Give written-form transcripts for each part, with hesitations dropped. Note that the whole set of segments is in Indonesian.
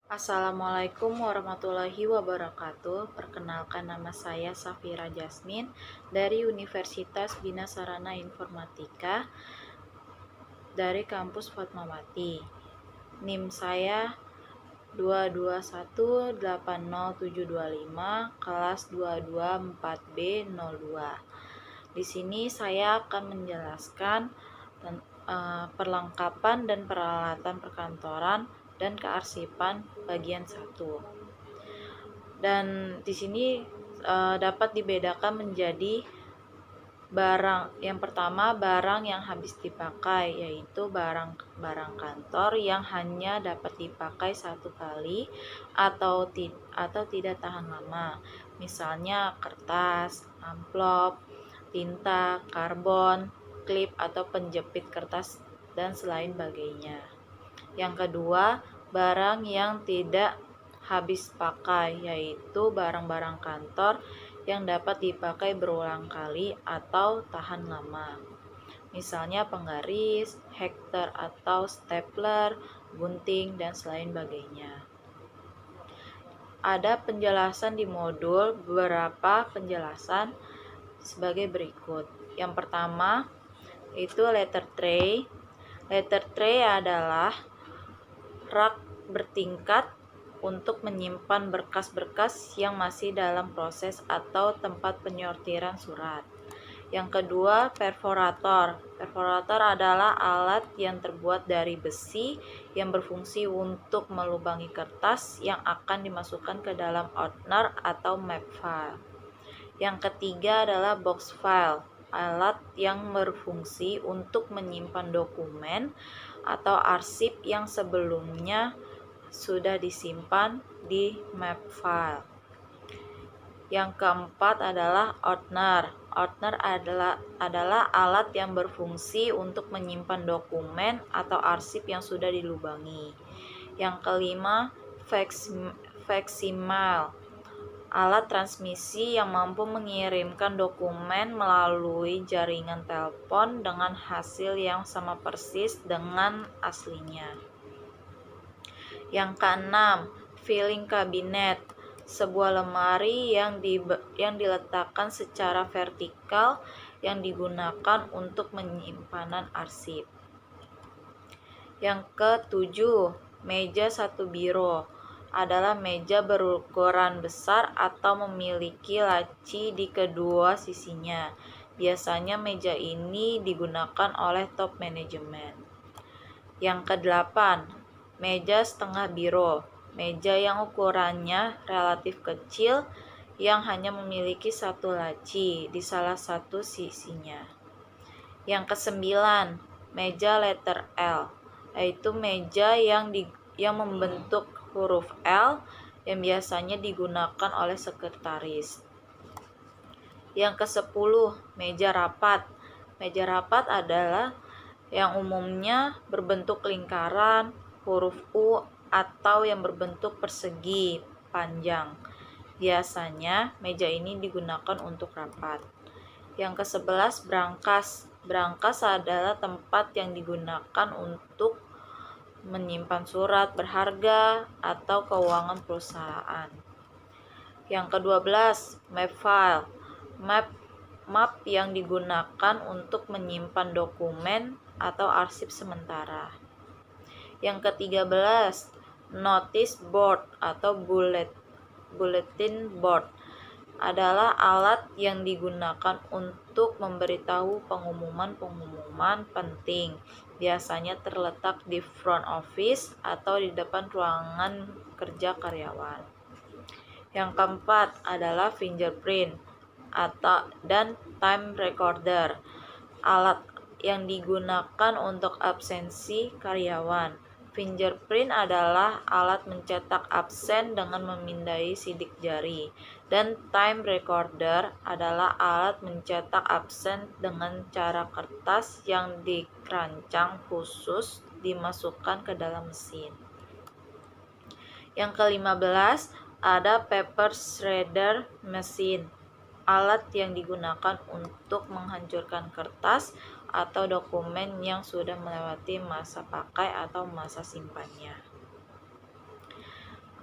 Assalamualaikum warahmatullahi wabarakatuh. Perkenalkan, nama saya Safira Jasmin dari Universitas Bina Sarana Informatika dari kampus Fatmawati. NIM saya 2218075 kelas 224B02. Di sini saya akan menjelaskan perlengkapan dan peralatan perkantoran dan kearsipan bagian 1. Dan di sini dapat dibedakan menjadi barang. Yang pertama, barang yang habis dipakai, yaitu barang kantor yang hanya dapat dipakai satu kali atau tidak tahan lama. Misalnya kertas, amplop, tinta, karbon, klip atau penjepit kertas dan selain bagainya. Yang kedua, barang yang tidak habis pakai, yaitu barang-barang kantor yang dapat dipakai berulang kali atau tahan lama. Misalnya penggaris, hektar atau stapler, gunting, dan selain bagainya. Ada penjelasan di modul, beberapa penjelasan sebagai berikut. Yang pertama, itu letter tray. Letter tray adalah rak bertingkat untuk menyimpan berkas-berkas yang masih dalam proses atau tempat penyortiran surat. Yang kedua, perforator. Perforator adalah alat yang terbuat dari besi yang berfungsi untuk melubangi kertas yang akan dimasukkan ke dalam opener atau map file. Yang ketiga adalah box file, alat yang berfungsi untuk menyimpan dokumen atau arsip yang sebelumnya sudah disimpan di map file. Yang keempat adalah opener. Opener adalah alat yang berfungsi untuk menyimpan dokumen atau arsip yang sudah dilubangi. Yang kelima, facsimile, alat transmisi yang mampu mengirimkan dokumen melalui jaringan telepon dengan hasil yang sama persis dengan aslinya. Yang keenam, filing cabinet, sebuah lemari yang diletakkan secara vertikal yang digunakan untuk penyimpanan arsip. Yang ketujuh, meja satu biro adalah meja berukuran besar atau memiliki laci di kedua sisinya. Biasanya meja ini digunakan oleh top manajemen. Yang kedelapan, meja setengah biro, meja yang ukurannya relatif kecil yang hanya memiliki satu laci di salah satu sisinya. Yang kesembilan, meja letter L, yaitu meja yang membentuk huruf L yang biasanya digunakan oleh sekretaris. Yang kesepuluh, meja rapat. Meja rapat adalah yang umumnya berbentuk lingkaran, huruf U, atau yang berbentuk persegi panjang. Biasanya meja ini digunakan untuk rapat. Yang ke-11, brankas. Brankas adalah tempat yang digunakan untuk menyimpan surat berharga atau keuangan perusahaan. Yang ke-12, map file. Map yang digunakan untuk menyimpan dokumen atau arsip sementara. Yang ke-13, notice board atau bulletin board adalah alat yang digunakan untuk memberitahu pengumuman-pengumuman penting. Biasanya terletak di front office atau di depan ruangan kerja karyawan. Yang keempat adalah fingerprint dan time recorder, alat yang digunakan untuk absensi karyawan. Fingerprint adalah alat mencetak absen dengan memindai sidik jari, dan time recorder adalah alat mencetak absen dengan cara kertas yang dirancang khusus dimasukkan ke dalam mesin. Yang ke-15 ada paper shredder machine, alat yang digunakan untuk menghancurkan kertas atau dokumen yang sudah melewati masa pakai atau masa simpannya.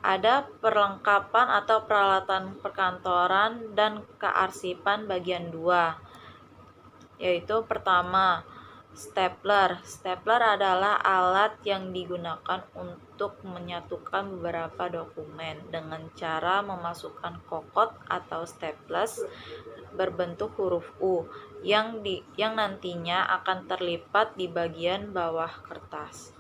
Ada perlengkapan atau peralatan perkantoran dan kearsipan bagian 2, yaitu pertama, stapler. Stapler adalah alat yang digunakan untuk menyatukan beberapa dokumen dengan cara memasukkan kokot atau staples berbentuk huruf U yang nantinya akan terlipat di bagian bawah kertas.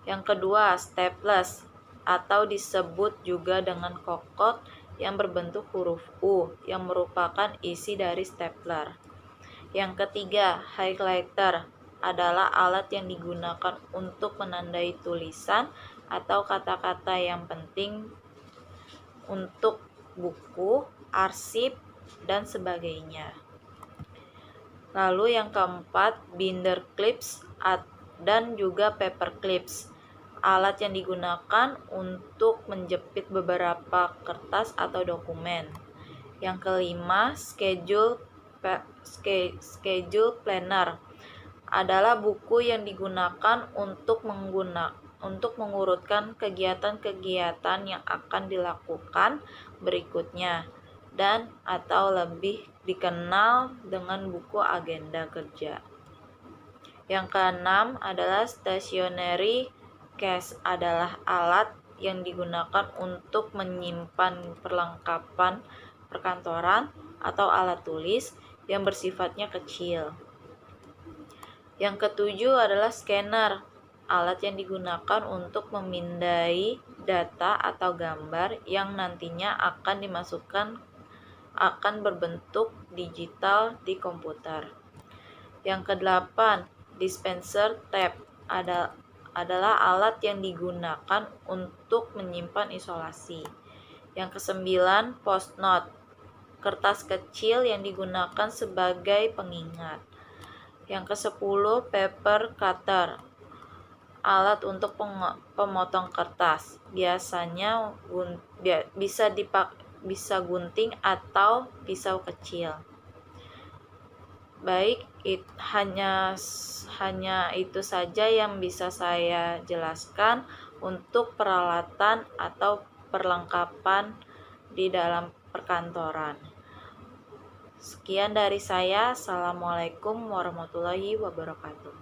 Yang kedua, staples atau disebut juga dengan kokot yang berbentuk huruf U yang merupakan isi dari stapler. Yang ketiga, highlighter adalah alat yang digunakan untuk menandai tulisan atau kata-kata yang penting untuk buku, arsip, dan sebagainya. Lalu yang keempat, binder clips dan juga paper clips, alat yang digunakan untuk menjepit beberapa kertas atau dokumen. Yang kelima, schedule planner adalah buku yang digunakan untuk mengurutkan kegiatan-kegiatan yang akan dilakukan berikutnya dan atau lebih dikenal dengan buku agenda kerja. Yang keenam adalah stationery case, adalah alat yang digunakan untuk menyimpan perlengkapan perkantoran atau alat tulis yang bersifatnya kecil. Yang ketujuh adalah scanner, alat yang digunakan untuk memindai data atau gambar yang nantinya akan berbentuk digital di komputer. Yang kedelapan, dispenser tape adalah alat yang digunakan untuk menyimpan isolasi. Yang kesembilan, post note, kertas kecil yang digunakan sebagai pengingat. Yang kesepuluh, paper cutter, alat untuk pemotong kertas. Biasanya bisa gunting atau pisau kecil. Baik, hanya itu saja yang bisa saya jelaskan untuk peralatan atau perlengkapan di dalam perkantoran. Sekian dari saya. Assalamualaikum warahmatullahi wabarakatuh.